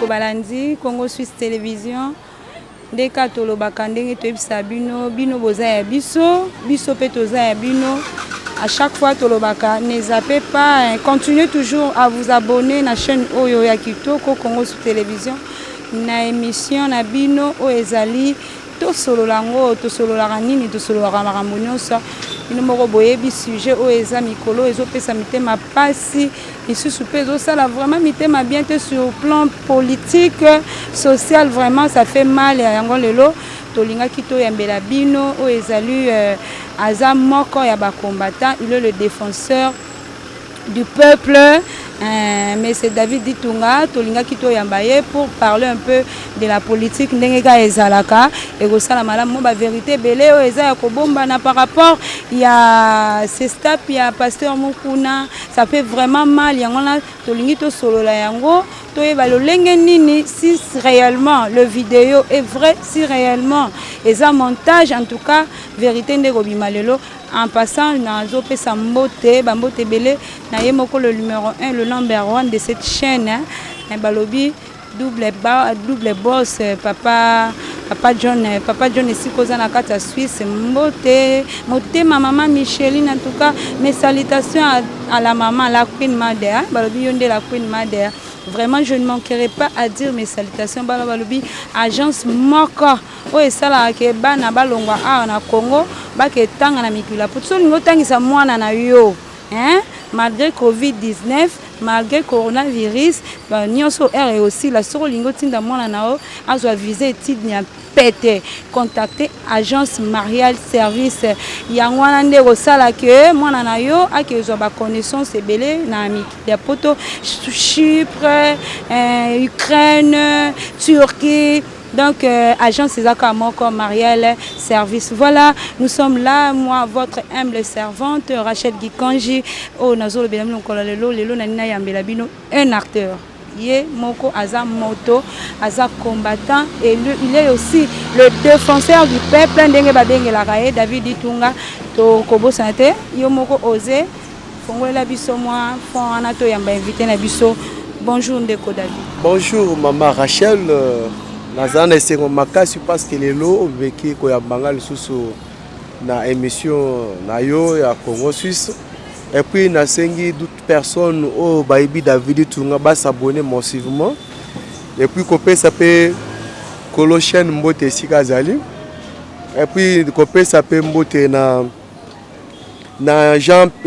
bandeko balandi Congo Suisse Télévision ndeka tolobaka ndenge toyebisa bino bino boza ya biso biso pe toza ya bino. À chaque fois tolobaka ne zappez pas, continuez toujours à vous abonner na chaîne Oyo ya Kitoko Congo Suisse Télévision na émission na bino o ezali to solo lango to solo la nini to solo la makambo nyonso bino moko boyebi sujet o eza mikolo ezopesa mitema pasi lisusu pe ezosala vraiment mitema bien te sur le plan politique social. Vraiment ça fait mal yango lelo tolingaki toyambela bino o ezali aza moko ya bakombata, il est le défenseur du peuple. Mais c'est David Ditunga, Tolinga Kito Yambaye, pour parler un peu de la politique Ndengeka Ezalaka et Gosala Malam Moba vérité belé o Eza Kobomba na par rapport il y a ces stap il y a pasteur Mukuna, ça fait vraiment mal yangona Tolingi to solo la yango to evalo lenge nini si réellement le vidéo est vrai, si réellement Eza montage en tout cas vérité Ndegobi Malelo. En passant, Nazo Pesa Mbote, Bambote Belé, Nayemoko le numéro 1, le number 1 de cette chaîne. Balobi, double boss, Papa John et Sikoza Nakata Suisse, Mbote, ma maman Micheline, en tout cas, mes salutations à la maman, la Queen Mother, Balobi Yonde, la Queen Mother. Vraiment, je ne manquerai pas à dire mes salutations. Balobi, agence Moko, où est ça là, qui est bana balongwa na Congo, ke tanga na mikula. Pour tout le monde, tangisa mwana na yo, hein? Malgré Covid-19, malgré coronavirus, nyonso R aussi la soro lingo tinda mwana na o, azo viser tidnya pété. Contacter agence Marial Service. Yangwana nde osala ke mwana na yo akezo ba connaissance ebele na mikila poto Chypre, Ukraine, Turquie. Donc, agence Ezaka Moko Mariel Service. Voilà, nous sommes là, moi, votre humble servante, Rachel Gikanji, au Nazolo Belamino Kolalelo, Lelo Nanina Yambelabino, un acteur. Yé Moko Aza Moto, Aza combattant, et il est aussi le défenseur du peuple, Ndenge Babenge Larae, David Ditunga, to Kobo Santé, Yo Moko Ose, Fongo la biso moi, Fon Anato Yamba invité na biso. Bonjour Ndeko David. Bonjour Maman Rachel. Nazana esengo makasi parce que lelo veki ko ya bangal susu na émission na yo ya Congo Suisse et puis na sengi d'autres personnes au Baibi David Tunga ba s'abonner massivement et puis kopé ça peut Colochen Mbote Sikazali et puis kopé ça peut Mbote na Jacques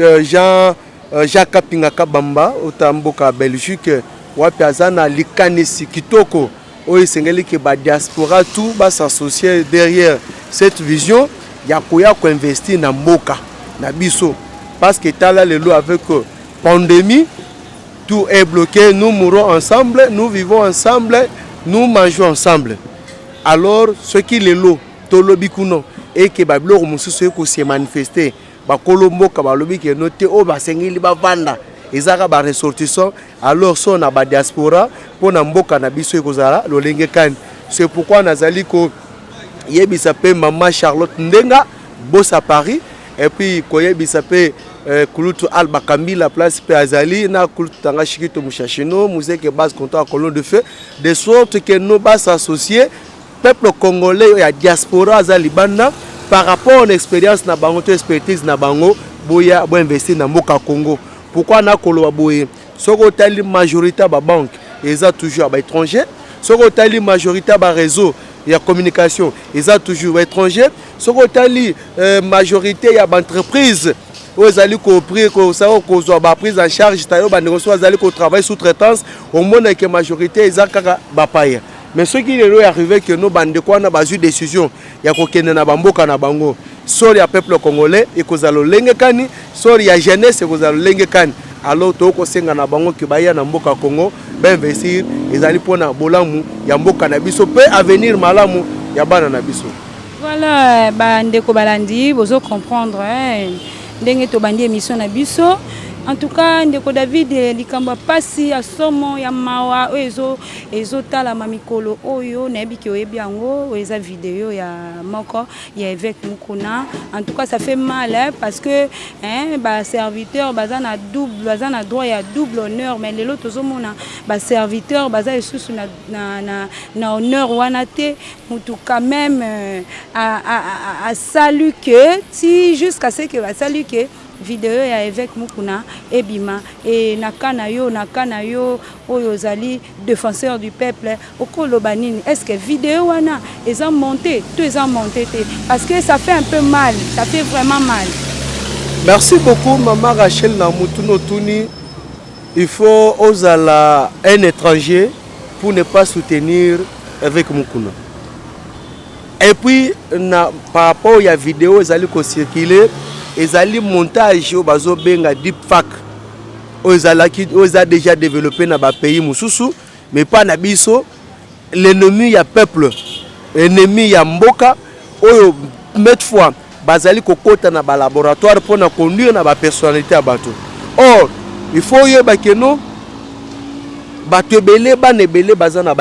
Kapinga Kabamba au Tamboka Belgique wapi azana likanisi kitoko. Oui, c'est que la diaspora tout va s'associer derrière cette vision. Il y a quoi investir dans Moka, dans Bisso. Parce que là, le lot avec pandémie, tout est bloqué. Nous mourons ensemble, nous vivons ensemble, nous mangeons ensemble. Alors, ce qui est le lot, tout le bikuno, et que Bablo Moussousou s'est manifesté, Bakolomboka, Balobi qui est noté, oh, Basengili Bavanda. Ezaka ba ressortissant alors son na ba diaspora pour na mboka na biso ekozala lolenge kan. C'est pourquoi nazali ko yebisa pe maman Charlotte Ndenga boss à Paris et puis ko yebisa pe Kulutu Alba Kambi la place pe azali na Kulutu Tanga Shikito Mushashino musée que base comptant à colonne de feu de sorte que nous bas s'associer peuple congolais et diaspora azali banda par rapport à l'expérience na bango to expertise na bango boya bo investir na mboka Congo. Pourquoi na koloba boye soko tali majorité ba banque eza toujours ba étranger soko tali majorité ba réseau ya communication eza toujours ba étranger soko tali majorité ya ba entreprise ozali ko prix ko ça ko zo ba prise en charge tayo ba négociation azali ko travail sous-traitance au monde que majorité eza kaka ba paye. Mais ce qui est arrivé que nos bande quoi na ba ju décision ya ko kende na bamboka na bango sori ya peuple congolais et kozalo lenge kani sori ya jeunesse kozalo lenge kani alors to ko senga na bango ke baya na mboka Congo ba investir ezali pona bolamu ya mboka na biso pe avenir malamu ya bana na biso. Voilà ba ndeko balandi bozo comprendre ndenge to bandi émission na biso En tout cas, ndeko David likamba pasi ya somo ya mawa ezo tala mamikolo oyo na ebiki oyebi yango eza vidéo ya moko ya évêque Mukuna. En tout cas, ça fait mal parce que ba serviteur baza na double baza na droit ya double honneur, mais lelo tozomona ba serviteur baza esusu na honneur wana te mutu quand même a salu que si jusqu'à ce que va salu que vidéo ya évêque Mukuna ebima et nakana yo oyo zali défenseur du peuple okolo banini. Est-ce que vidéo wana ils ont monté parce que ça fait un peu mal, ça fait vraiment mal. Merci beaucoup maman Rachel Namutuno Tuni. Il faut osala un étranger pour ne pas soutenir évêque Mukuna. Et puis par rapport à vidéo ils allaient circuler. Ezali montage au bazo benga deepfake oza déjà développé na ba pays mususu mais pas na biso. L'ennemi ya peuple, l'ennemi ya mboka oyo mettre fois bazali kokota na ba laboratoire pour na conduire na ba personnalité ya bato. Or il faut yeba keno bato ebele banebele bazana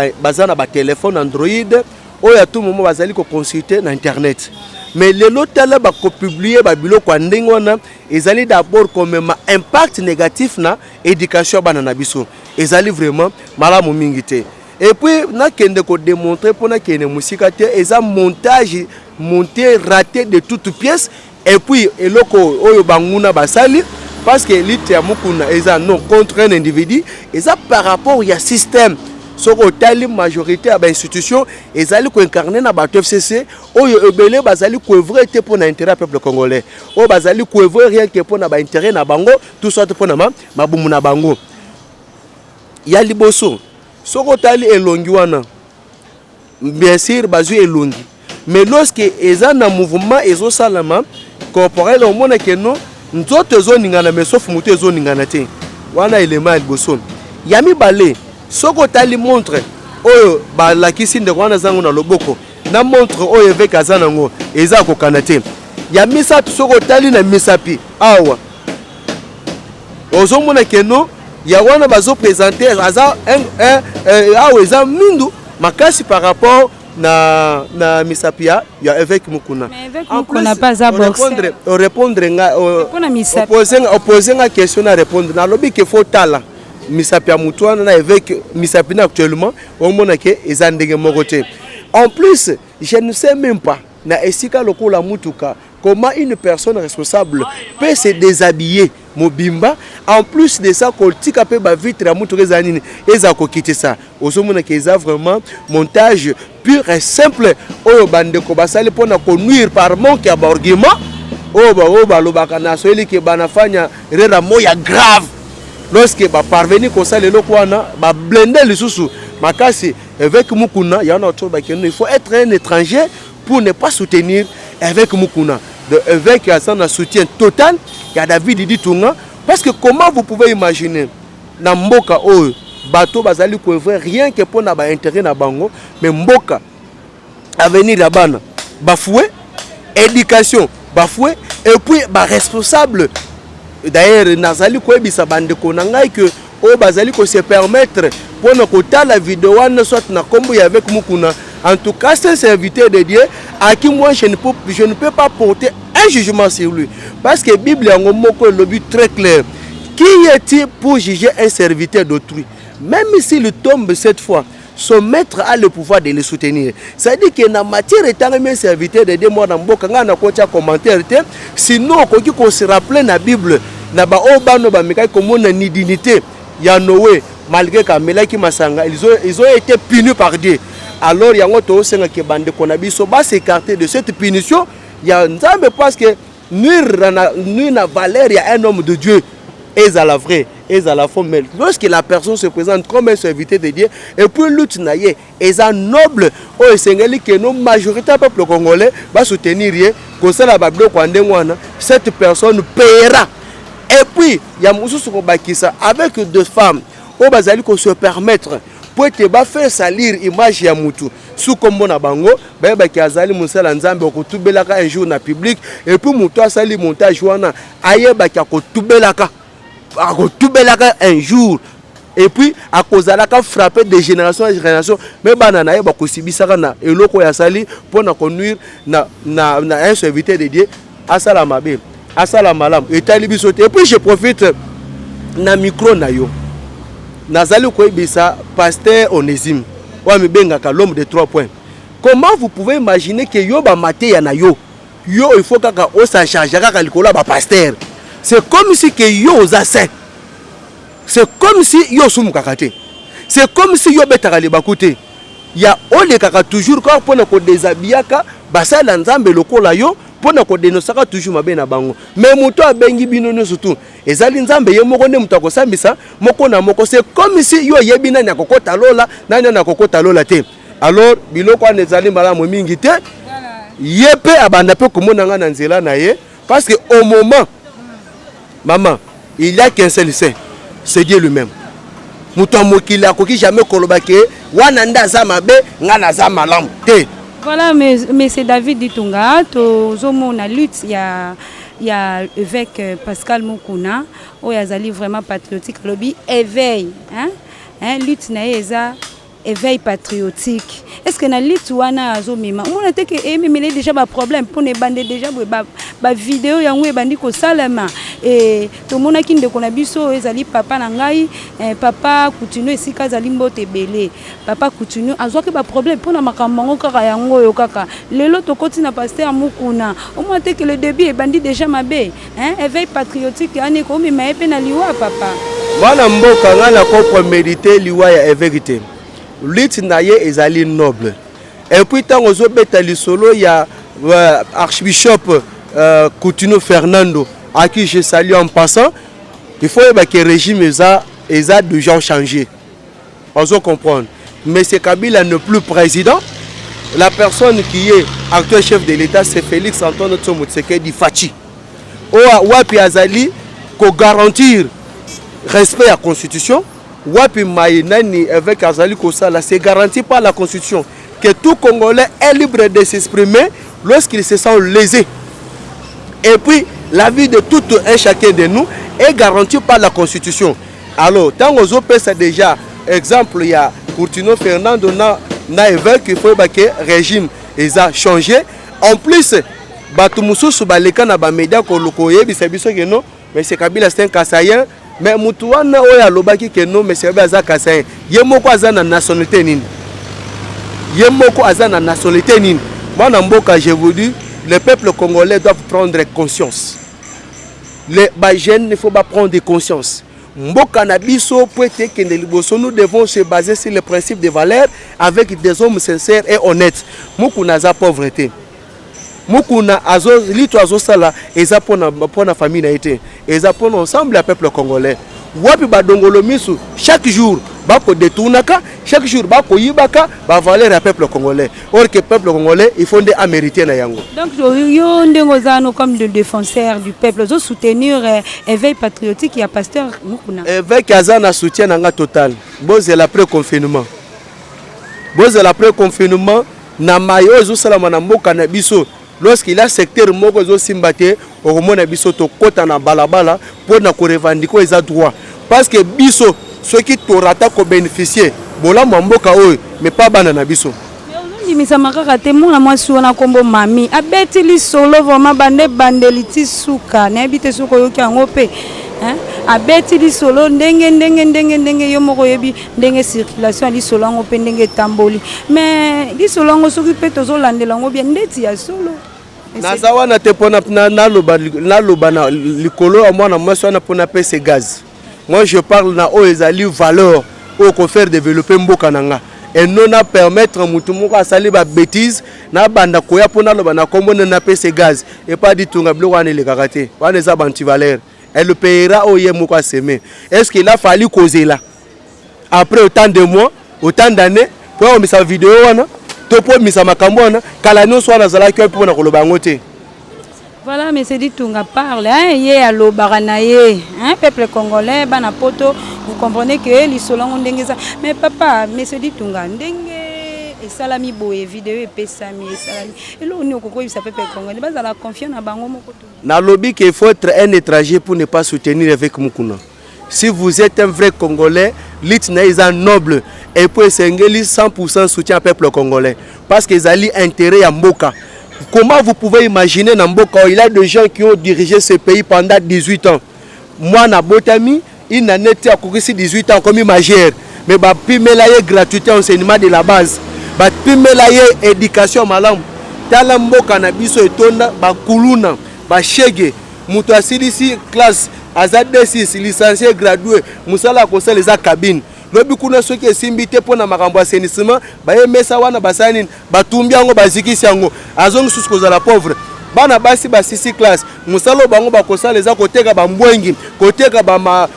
ba téléphone Android oyo à tout moment bazali ko consulter na internet. Mais les lotala ba ko publier ba biloko ndenge wana ezali d'abord comme un impact négatif na éducation bana na biso ezali vraiment malamu mingi te. Et puis na kende ko démontrer pour na kende musika te eza montage monté raté de toutes pièces. Et puis eloko oyo banguna basali parce que l'ité ya Mukuna eza non contre un individu eza par rapport ya système. So la majorité à l'institution, ils allaient incarner dans le FCC, ou ils allaient couvrir pour l'intérêt du peuple congolais. Ou ils allaient couvrir rien que pour l'intérêt de Bango, tout ça pour la Bango. Il y a les bosso. So est elongi wana. Bien sûr, bazu elongi. Mais lorsque ils ont un mouvement, ils ont salama, corporel, au monde que non, nous autres zones n'ingana, mais sauf muté zones n'ingana te. Wana élément el bosso. Yami balé. Soko tali montre oyo ba la kisi ndekwana zangu na loboko na montre oyo avec azanango eza ko kanate ya misa soko tali na misapi awa ozomona keno ya wana bazo présenter aza awa eza mindu makasi par rapport na misapia ya évêque Mukuna. Mais évêque Mukuna pas à répondre nga opposer nga question na répondre na lobi que faut tala misapi ya mutuana na évêque misapi actuellement au monde que ezandenge mokote. En plus, je ne sais même pas na esika lokola mutuka comment une personne responsable peut se déshabiller mobimba en plus de ça koltika pe ba vitre ya mutuka ezanini eza ko quitter ça osomona que eza vraiment montage pur et simple oyo bande ko basali pona ko nuire par manque ya argument oba lobaka na so eli ke banafanya rera moya grave. Lorsque ba parvenir comme ça le lokwana ba blender le sous makasi avec Mukuna il y en a autre il faut être un étranger pour ne pas soutenir avec Mukuna de avec un soutien total il y a David dit Tunga parce que comment vous pouvez imaginer na mboka oyo bato bazali ko rien que pour na ba intérêt na bango mais mboka avenir ya bana bafoué éducation bafoué et puis ba responsable. D'ailleurs, nazali ko ebisa bande ko nangai que o bazali ko se permettre pour ne kota la vidéo ne soit na kombo avec Mukuna. En tout cas, c'est un serviteur de Dieu à qui moi je ne peux pas porter un jugement sur lui parce que Bible en moko le but très clair. Qui est-il pour juger un serviteur d'autrui? Même s'il tombe cette fois, son maître a le pouvoir de le soutenir. Ça dit que dans matière étant un serviteur de Dieu, moi dans mboka nga na kocha commentaire sinon ko se rappeler na Bible na ba obano ba meka comme na ni dignité ya Noé malgré kamelaki masanga ils ont été punis par Dieu. Alors yango to senga ke bande kona biso ba s'écarter de cette punition ya nzambe parce que nuire na valeur ya un homme de Dieu est à la vraie est à la faux. Mais lorsque la personne se présente comme un serviteur de Dieu et puis l'autre naïe est un noble ou est que nos majorité peuple congolais va soutenir comme ça la bablo cette personne paiera. Et puis il y a mususu ko bakisa avec deux femmes au bazali ko se permettre pour te ba faire salir image ya mutu sous comme na bango ba ki azali musala nzambe ko tubelaka un jour na public et puis mutu asali montage wana ayeba ki ko tubelaka akotubelaka un jour et puis akozalaka frapper de génération en génération mais bana na ye bakosibisaka na eloko ya sali mpona konuire na un serviteur de Dieu asala mabe asala malamu etali biso te. Et puis je profite na micro na yo nazali koyebisa pasteur Onésime wa mibengaka l'homme de 3 points. Comment vous pouvez imaginer que yo ba maté ya na yo il faut kaka o sa charge kaka likolo ba pasteur? C'est comme si que yo ozasin. C'est comme si yo sumu kakate. C'est comme si yo betaka le bakute. Ya ole kaka toujours quand pona ko déshabillaka basala nzambe lokola yo pona ko denosaka toujours mabe na bango. Mais muto abengi bino no surtout. Ezali nzambe ye moko ne muto akosambisa moko na moko. C'est comme si yo yebi nani akokota lola nani na kokota lola te. Alors biloko anezali malamu mingi te. Yepe abanda pe komona nga na nzela na ye parce que au moment maman il y a qu'un seul saint, c'est Dieu lui-même. Muto mokili akoki jamais kolobake wana ndaza mabe nga naza malamu te. Voilà, mais c'est David Ditunga, tozomona lutte il y a évêque Pascal Mukuna, oyazali vraiment patriotique lobby éveil, hein, lutte na eza éveil patriotique. Est-ce que na lutte wana azomima on a été que mais déjà ba problème pour ne bande déjà ba vidéo yango ebandi ko salama et to mona kinde kona biso ezali papa na ngai papa continue esika zali mbote belé papa continue azoka ba problème pour na makambo kaka yango yo kaka lelo to koti na pasteur Mukuna on a été que le début ebandi déjà mabe hein éveil patriotique ani ko mi mayepe na liwa papa wana mboka ngala ko méditer liwa ya vérité. Lutte na ye ezali noble. Et puis tant ozo beta lisolo ya archbishop Coutinho Fernando à qui je salue en passant. Il faut que le régime eza déjà changé. Ozo comprendre. Mais c'est Kabila n'est plus président. La personne qui est actuel chef de l'État c'est Félix Antoine Tshisekedi Fachi. Wapi azali ko garantir respect à la constitution. Wapi Maïnani avec Azali Kosala, c'est garanti par la Constitution que tout Congolais est libre de s'exprimer lorsqu'il se sent lésé. Et puis, la vie de tout un chacun de nous est garantie par la Constitution. Alors, tant que vous avez déjà, exemple, il y a Coutinho Fernando, na évêque, il faut que le régime a changé. En plus, Batumoussou Soubaleka na ba média kolokoye bisabiso que non, mais c'est Kabila c'est un Kassayen. Mais mutuana oya lobaki que non mais c'est baza Kassayen. Yemoko azana nationalité nini. Yemoko azana nationalité nini. Moi na mboka je vous dis le peuple congolais doit prendre conscience. Les jeunes il faut pas prendre conscience. Mboka na biso poete que nous devons se baser sur les principes de valeurs avec des hommes sincères et honnêtes. Mukuna za pauvreté. Mukuna azo lito azo sala eza pona famille na été eza pona ensemble le peuple congolais wapi badongolo misu chaque jour bako détournaka chaque jour bako yibaka ba valeur ya peuple congolais or que peuple congolais il faut de mériter na yango. Donc yo ndengo zano comme de défenseur du peuple zo soutenir éveil patriotique ya pasteur Mukuna évêque azana soutien nanga total boze la pré-confinement na mayo zo sala na mboka na biso. Lorsqu'il a secteur moko zo simbate au mona biso to kota na balabala pour na ko revendiquer les droits parce que biso ceux qui torata ko bénéficier bola mboka oyo mais pas bana na biso mais misa makaka te mona mwasi wana kombo mami abeti li solo vraiment bandeliti suka na ebite suko yoki yango pe hein abeti li solo ndenge yo moko yebi ndenge circulation li solo ngo pe ndenge tamboli mais li solo ngo soki pe tozo landela ngo bien ndeti ya solo nazawa na te pona na loba na likolo a mwana mwasi wana pona pese gaz. Moi je parle na o ezali valeur au ko faire développer mboka nanga et non à permettre mutu moko asali ba bêtise na banda koya pona loba na kombo na pese gaz et pas du tout ngablo wana le karaté wana za banti valeur. Elle payera au yemoko à semer. Est-ce qu'il a fallu causer là après autant de mois, autant d'années pour mettre sa vidéo wana to pour mettre ma makambo wana kala no so na zala ki pour na koloba ngote. Voilà, mais c'est dit Tunga parle hein yé à l'obaranaye hein peuple congolais bana poto vous comprenez que les solons ndengeza mais papa mais c'est dit Tunga ndenge et salami boye vidéo et pesami et salami et là on est au Congo il s'appelle congolais bas la confiance na bango moko. Na lobby qu'il faut être un étranger pour ne pas soutenir avec Mukuna. si vous êtes un vrai Congolais, l'ITNA est un noble. Et puis c'est 100% soutien au peuple congolais. Parce qu'ils ont intérêt à Mboka. Comment vous pouvez imaginer dans Mboka, il y a des gens qui ont dirigé ce pays pendant 18 ans. Moi, na Botami, il n'a été à 18 ans comme majeur. Mais bah pimelaye gratuité enseignement de la base. Bah pimelaye éducation malam. Tala Mboka na biso etonda ba kuluna, ba shege, muto asilisi classe azad 6 licencié gradué, musala ko les cabine. Lobi kuna soki esimbite pona makambo assainissement, ba emesa wana basani, batumbi yango bazikisi yango. Azongi susko za la pauvre. Bana basi ba 6 classe, musalo bango bakosala eza koteka ba mbwengi, koteka ba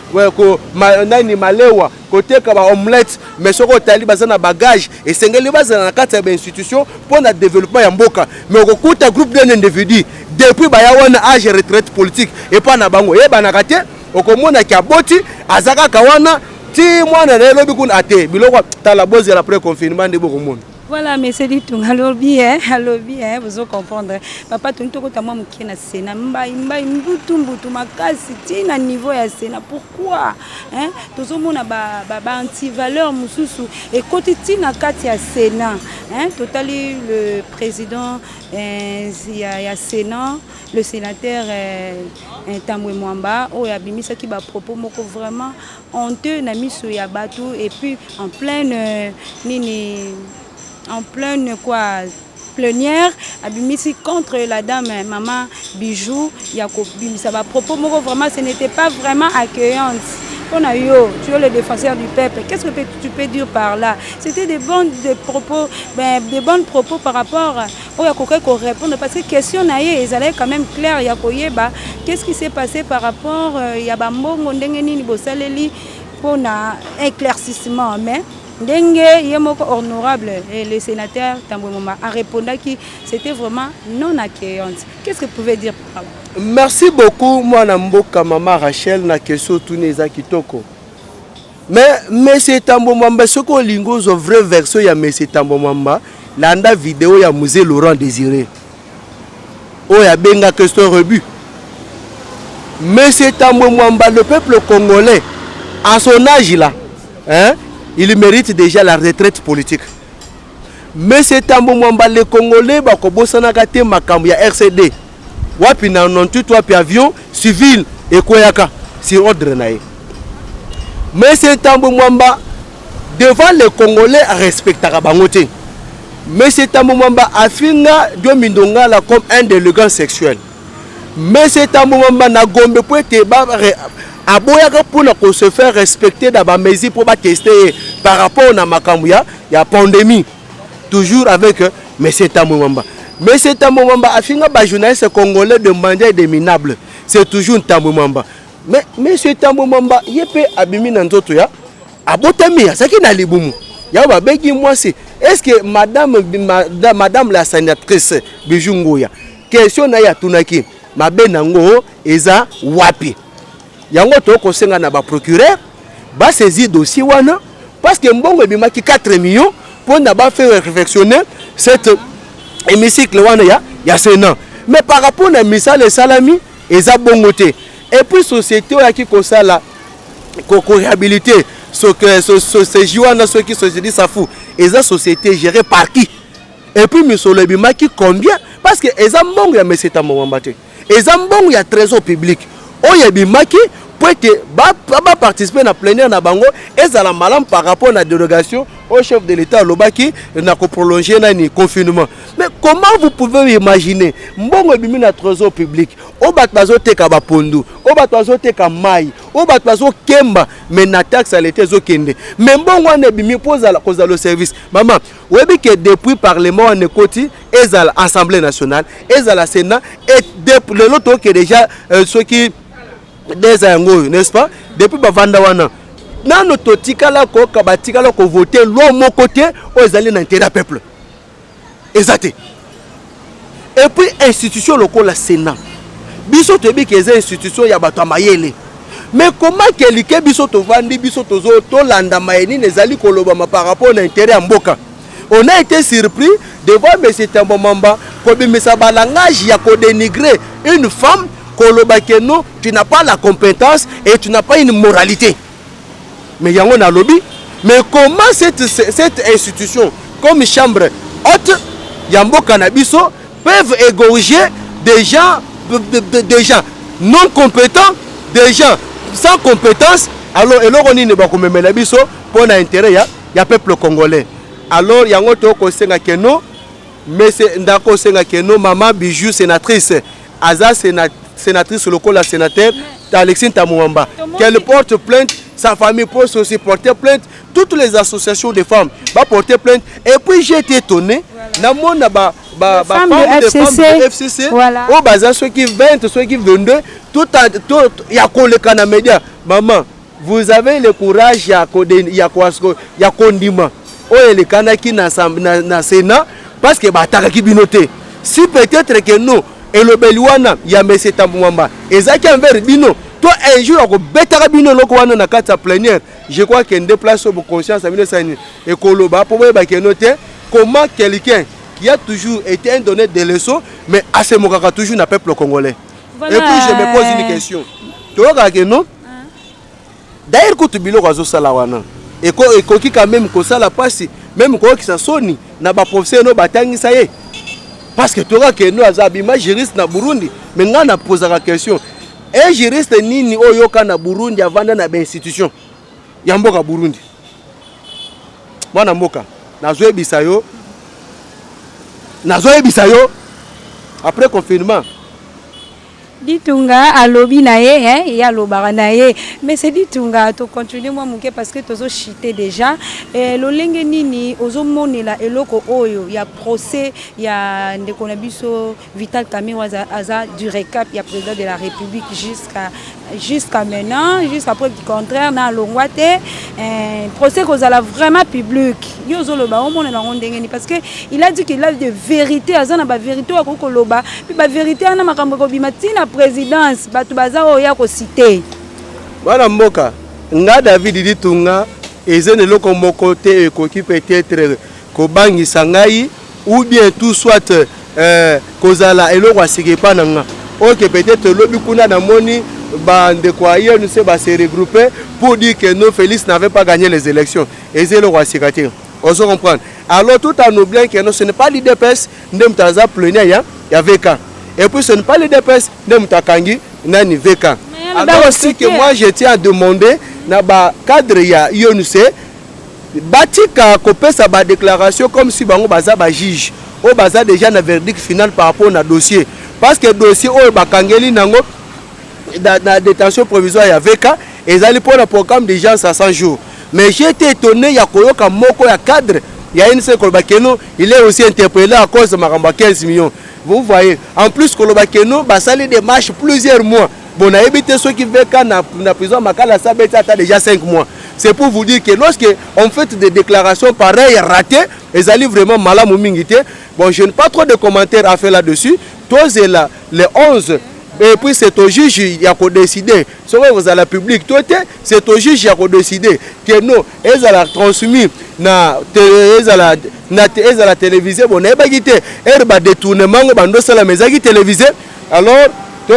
nani malewa, koteka ba omelette, mais soko tali bazana bagage et sengeli bazana na kati ya ba institution pour na développement ya mboka. Mais okuta groupe d'un individu depuis ba ya wana âge retraite politique et pas na bango e bana kate okomona ki aboti azaka kawana ti mwana na lobi kuna ate biloko tala bozi la pré confinement de bokomona. Voilà, mais c'est du tout. Alors bien, vous comprendre. Papa, tu n'as pas moi qui na Sénat. Mbutu makasi tina niveau ya Sénat. Pourquoi? Hein? Tous au monde a anti-valeur mususu. Et côté tina kati ya Sénat. Hein? Totali le président ya Sénat, le sénateur Tambwe Mwamba, o ya bimisa ki ba propos moko vraiment honteux na miso ya batu et puis en pleine en pleine plénière, abimisi contre la dame maman Bijou, ça va propos vraiment ce n'était pas vraiment accueillant. On a eu, tu es le défenseur du peuple. Qu'est-ce que tu peux dire par là? C'était des bons propos par rapport au Yakoke qu'on répond parce que question naïe, ils allaient quand même clair Yakoyeba. Qu'est-ce qui s'est passé par rapport Yabambongo ndengeni bosaleli pour un éclaircissement mais Dengue, Yemoko honorable, et le sénateur Tambwe Mwamba a répondu que c'était vraiment non accueillant. Qu'est-ce que vous pouvez dire par là? Merci beaucoup, moi Namboka Mama Rachel, na question Tuneza Kitoko. Mais M. Tambwe Mwamba, ce qu'on lingo zo vrai version ya M. Tambwe Mwamba, landa vidéo ya musée Laurent Désiré. Oh ya benga question rebut. M. Tambwe Mwamba, le peuple congolais, à son âge là, hein? Il mérite déjà la retraite politique. Mais c'est Tambwe Mwamba, les Congolais, bakobosana kate makambo ya RCD. Wapi na nontu wapi avion civil et koyaka sur ordre nae. Mais c'est Tambwe Mwamba devant les Congolais respectera bangote. Mais c'est Tambwe Mwamba afinga Dio Mindonga la comme un délinquant sexuel. Mais c'est Tambwe Mwamba na gombe pour te ba aboyaka pour se faire respecter dans la mesure pour tester par rapport à la pandémie. Toujours avec M. Tambwe Mwamba. M. Tambwe Mwamba a fini par journaliste congolais de mandat des minables. C'est toujours Tambwe Mwamba. Mais M. Tambwe Mwamba, il peut abîmer dans d'autres. Abotami, c'est qui n'a libumu. Yaba begi moi c'est est-ce que madame la sénatrice Bijou Ngoya question na ya tunaki mabenango eza wapi? Yango to ko senga na ba procureur ba saisir dossier wana parce que mbongo bimaki 4 millions pour na ba faire réflexionner cette hémicycle wana ya Sénat. Mais par rapport na misala salami eza bongote et puis société ya ki ko sala ko réhabiliter ce que ce jiwana ceux qui se dit ça fou eza société gérée par qui? Et puis misolo bimaki combien? Parce que eza mbongo ya M. Tambwe Mwamba te eza mbongo ya trésor public. Oye bimaki pour que participer à la plénière na bango et la malam par rapport à la dérogation au chef de l'État lobaki na ko prolonger na ni confinement. Mais comment vous pouvez imaginer mbongo bimi na trésor public o batbazo teka ba pondu o batbazo teka mai o batbazo kemba mais na taxe à l'État zo kende mais mbongo na bimi pose à la cause le service maman webi que depuis parlement en ekoti ezala assemblée nationale ezala sénat et depuis l'autre que déjà ceux qui des ango n'est-ce pas depuis bavanda wana nano totikala ko kabatikala ko voter lo mon côté aux alliés d'intérêt peuple exacté et puis institution locale la Sénat biso tobi que les institutions ya bato mayele mais comment quelqu'un biso to vandi biso tozo to landa mayeni nezali kolobama par rapport à l'intérêt à mboka. On a été surpris de voir M. Tambwe Mwamba ko bimisa balangage ya ko dénigrer une femme koloba que non, tu n'as pas la compétence et tu n'as pas une moralité. Mais yango na lobby. Mais comment cette institution, comme chambre haute, Yambo Cannabiso, peuvent égorger des gens non compétents, des gens sans compétence? Alors, et là, on ne va pas me mettre biso pour l'intérêt, il y a peuple congolais. Alors, il y a un autre conseil que non, mais c'est d'accord, c'est que non, maman Bijou, sénatrice, Aza, sénatrice local, la sénateur, Alexine Tamouamba, qu'elle porte plainte, sa famille peut aussi porter plainte, toutes les associations de femmes vont porter plainte. Et puis j'ai été étonné, dans mon femme de FCC, voilà. Au bazar, ceux qui 20, ceux qui 22, tout il y a collé dans les médias. Maman, vous avez le courage, il y a condiment. Oh, les kanaki na Sénat, parce que bataki binoté. Si peut-être que nous, et le Belouana, il y a M. Tamouamba, et ça qui est envers Bino. Toi, un jour, je crois qu'il y a une déplacement de conscience et comment quelqu'un qui a toujours été un donné des leçons, mais à ce moment-là, toujours un peuple congolais. Voilà. Et puis, je me pose une question. Tu vois que non? D'ailleurs, quand tu bilo razo salawana, et qui quand même que ça la passe, même quand qui s'asoni, n'a pas professeur no batangi ça y est. Parce que tu vois que nous, azabima juriste na Burundi, mais on a posé la question. Et juriste nini oyoka na Burundi avanda na institution ya mboka Burundi. Bwana mboka nazoe bisayo après confinement. Ditunga alobi na ye hein ya lobara na ye mais c'est ditunga to continuer moi muke parce que tozo chité déjà lolenge nini ozo monela eloko oyo ya procès ya ndeko na biso Vital Kamerhe aza du récap ya président de la République jusqu'à maintenant jusqu'à preuve du contraire na longwate procès kozala vraiment public yo zo loba o monela ndenge ni parce que il a dit qu'il a de vérité azana ba vérité wa ko loba puis ba vérité ana makambo ko bimatina présidence batu baza oya ko cité bana mboka nga David Ditunga ezene loko moko te ekoki peut-être ko bangisa ngai ou bien tout soit kozala eloko asikepa nanga OK peut-être lobi kuna na moni bande quoi hier nous se regrouper pour dire que non Félix n'avait pas gagné les élections et c'est le roi secrétaire on se comprend alors tout en oubliant que non ce n'est pas l'IDPS ndem taza plein il y avait quand. Et puis ce n'est pas le DPS de Mutakangi, nani VK. Alors aussi que moi je tiens à demander, na ba cadre ya IONC, batika kopé sa ba déclaration comme si bango baza ba juge, o baza déjà na verdict final par rapport na dossier. Parce que dossier o bakangeli nango na détention provisoire ya VK, ezali pour le programme de gens à 100 jours. Mais j'ai été étonné ya koyoka moko ya cadre, ya une seule Bakeno, il est aussi interpellé à cause de Maramba 15 millions. Vous voyez, en plus Kolobakeno, Basali démarche plusieurs mois. Bon, on a évité ceux qui veulent qu'à la prison, Makala Sabet a déjà 5 mois. C'est pour vous dire que lorsqu'on fait des déclarations pareilles, ratées, elles allaient vraiment mal à Moumingité. Bon, je n'ai pas trop de commentaires à faire là-dessus. Tous là, les 11. Et puis c'est au juge qui a décidé. Si vous avez la public, c'est au juge qui a décidé que nous, ils ont transmis na télévision. Bon, ils ont détournement, ils ont la télévisée. Alors, que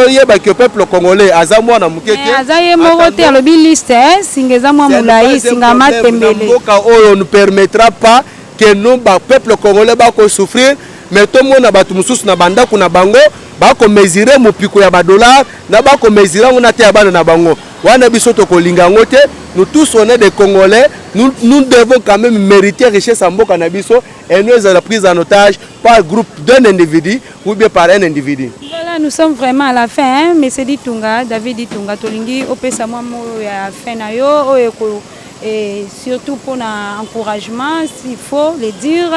le peuple congolais, Azamwa na mukeke. Azaye morote alobi liste, singezamwa mulai, singama tembele. On ne permettra pas que nous, le peuple congolais, va souffrir. Mais tout le monde a battu mususu na banda kuna bango ba ko mesurer mopiko ya ba dollar na ba ko mesurer on a te abana na bango wana biso to ko linga ngote nous tous on est des Congolais nous devons quand même mériter richesse en mboka na biso et nous la prise en otage par groupe d'un individu ou bien par un individu. Voilà, nous sommes vraiment à la fin hein, mais c'est Ditunga David Ditunga tolingi opesa mwa mo ya fin na yo oyeko et surtout pour l'encouragement, s'il faut le dire,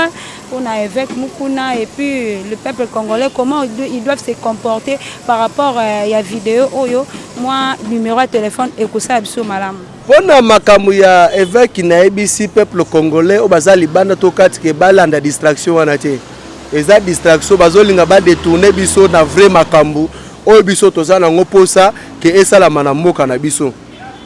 pour l'évêque Mukuna et puis le peuple congolais, comment ils doivent se comporter par rapport à la vidéo. Moi, numéro de téléphone, et que ça, absolument malam. Pour la makamuya évêque na ABC peuple congolais, au bazar libanda tokati ke balanda distraction wanate. Eza distraction bazolinga ba détourner biso na vrai makambu. O biso tozana ngoposa ke esala manamoka na biso.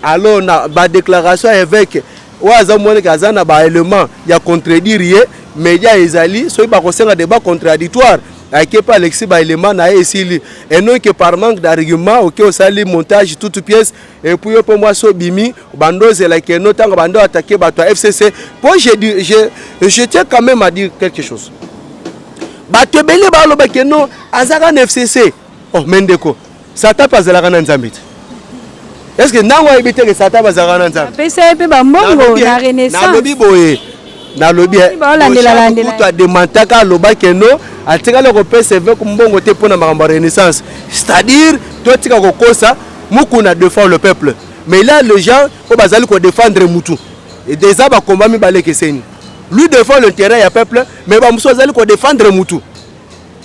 Alors na ba déclaration évêque oaza mone kazana ba élément ya contredire média ezali so ba kosenga débat contradictoire Aïe pas Alexis Baïlema na ici et non que par manque d'argument OK au sali montage toute pièce et puis pour moi so bimi bando c'est là que non tant bando attaquer bato FCC pour je tiens quand même à dire quelque chose bato belé ba lo ba que non azaka na FCC oh mendeko ça tape azala na nzambe est-ce que nango ebité que ça tape azala na nzambe pesa pe ba mbongo na renaissance na lobi boye na lobi kutu ademantaka aloba keno atikala kopeseve kumbongo te mpona makambo ya renaissance c'est-à-dire totika kokosa mukuna défend le peuple mais là les gens oyo bazali kodéfendre mutu et déjà bakomba mibale keseni lui défend l'intérêt ya peuple mais bamosusu azali kodéfendre mutu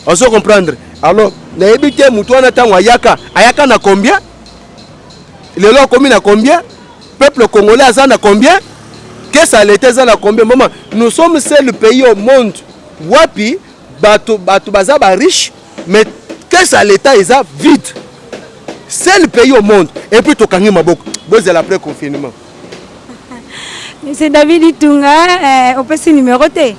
ozo comprendre alors nayebi te mutu wana ntango ayaka na combien lelo akomi na combien peuple congolais aza na combien qu'est-ce que l'État a combien moment nous sommes seul pays au monde wapi bato baza ba riche mais qu'est-ce que l'État est vide seul pays au monde et puis tokangi maboko boze la après confinement c'est David Itunga on peut ce numéro T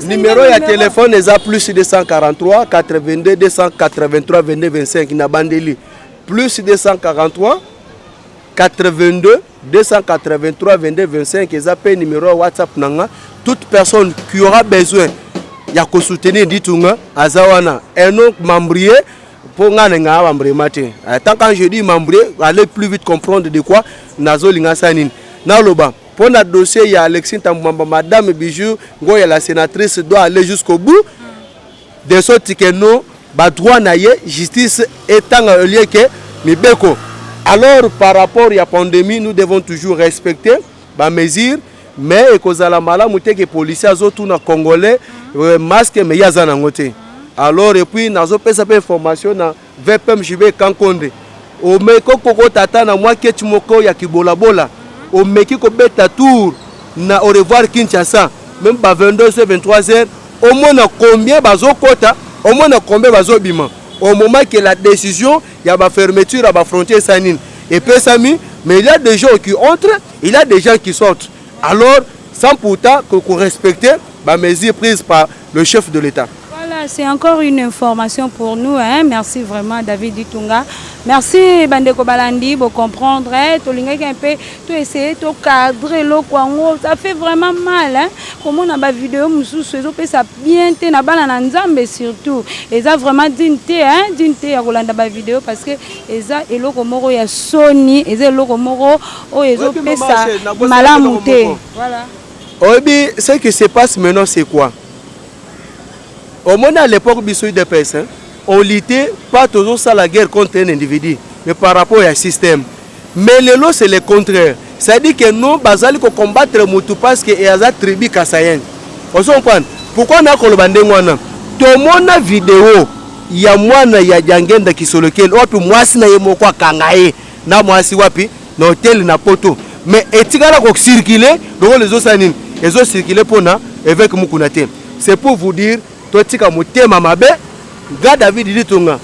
numéro ya téléphone est plus 243 82 283 22 25 na bandeli plus 243 82 283 22 25 et appel numéro WhatsApp nanga toute personne qui aura besoin ya ko soutenir Ditunga azawana un autre membrier pour ngana nga membrier matin tant quand je dis membrier allez plus vite comprendre de quoi nazo linga sanine na loba pour na dossier ya Alexis Tambamba madame Bijou ngoya la sénatrice doit aller jusqu'au bout de sorte que nous ba droit na ye justice étant lié que mibeko. Alors, par rapport à la pandémie, nous devons toujours respecter les mesures, mais il y a des policiers qui sont congolais, masque, mais il y a des gens. Alors, et puis, nous avons fait information dans VPM JB Kankonde. Au Meko Koko Tata, na moi qui moko ya kibola bola. Au Meki ko beta tour na au revoir Kinshasa. Même pas 22h 23h. Au moins combien bazo kota, au moins combien bazo bima. Au moment que la décision, il y a la fermeture à la frontière sanine. Et puis, mais il y a des gens qui entrent, il y a des gens qui sortent. Alors, sans pourtant qu'on respecte les mesures prises par le chef de l'État. Voilà, c'est encore une information pour nous. Hein. Merci vraiment, David Itunga. Merci, Bandeko Balandi, pour comprendre. Tu un peu, tu essayes de cadrer le Kwango. Ça fait vraiment mal. Hein. Comment on a une vidéo, ça bien, tu as Nzambe surtout. Et ça vraiment dînté, hein, dînté à Rolanda ba vidéo parce que ça et le Komoro ya Sony, et ça le Komoro, oh et ça malamouté. Voilà. Obi, ce qui se passe maintenant, c'est quoi? Au moins à l'époque biso de personnes, on luttait pas toujours ça la guerre contre un individu, mais par rapport au système. Mais le lot c'est le contraire. C'est-à-dire que nous basali ko combattre mutu parce que y a za tribu kasayen. On se comprend. Pourquoi on a kolobande ngwana? To mona vidéo ya mwana ya jangenda kisolokeli wapi mwasi na yemo kwa kangaye na mwasi wapi na hotel na poto. Mais etikala ko circuler donc les autres sanine. Les autres circuler pona avec mukunate. C'est pour vous dire totika mutema mabe nga David Itunga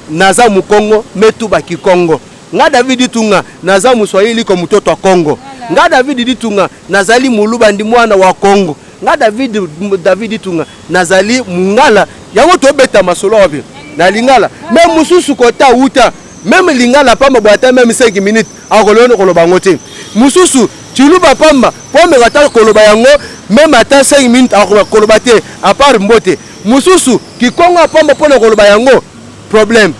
naza mu Congo metu baki Congo nga David Itunga naza mu Swahili ko mtoto wa Congo nga David Itunga nazali muluba ndi mwana wa Congo nga David Itunga nazali mungala yango to beta masolo wapi na lingala même mususu kota uta même lingala pamba boata même 5 minutes akolono koloba ngote mususu Chiluba pamba pombe gata koloba yango même ata 5 minutes akoloba te à part mbote mususu kikongo pamba pona koloba yango problème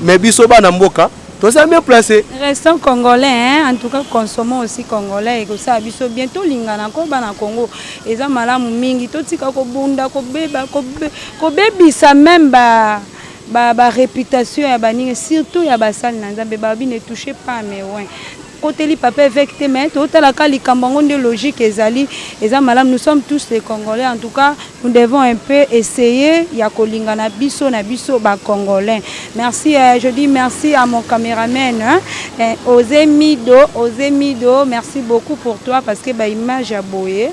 mais biso bana mboka to ça bien placé restons congolais hein? En tout cas consommons aussi congolais et que ça biso bientôt lingana ko bana Congo eza malamu mingi to tika ko bunda ko beba ko bebisa même ba réputation ya baninga surtout ya basal na nzambe babi ne touchez pas mais ouais côté li papa avec tes mains tout la kali kambango de logique ezali eza malam nous sommes tous les congolais en tout cas nous devons un peu essayer ya kolinga na biso ba congolais merci je dis merci à mon caméraman hein, Osé Mido merci beaucoup pour toi parce que ba image a boyé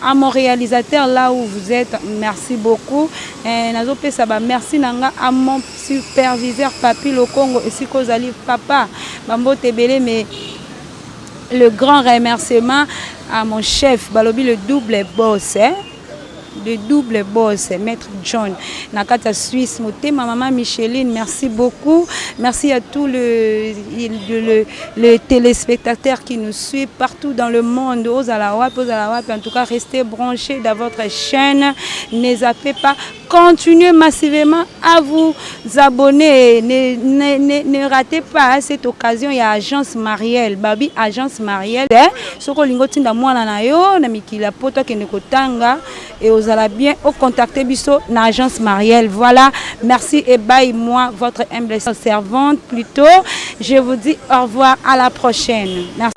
à mon réalisateur là où vous êtes merci beaucoup merci nanga à mon superviseur Papi le Congo et si kozali papa Bambo Tebele mais le grand remerciement à mon chef Balobi le double boss hein? le double boss, Maître John, Nakata Suisse, ma maman Micheline, merci beaucoup. Merci à tous les téléspectateurs qui nous suivent partout dans le monde, aux Alawap, en tout cas, restez branchés dans votre chaîne, ne zappez pas, continuez massivement à vous abonner, ne ratez pas cette occasion, il y a Agence Marielle, Babi Agence Marielle, soko lingotinda mwana na yo, na mikila poto ke nekotanga, et vous allez bien au contacter biso na Agence Marielle. Voilà, merci et bye, moi, votre humble servante plutôt. Je vous dis au revoir, à la prochaine. Merci.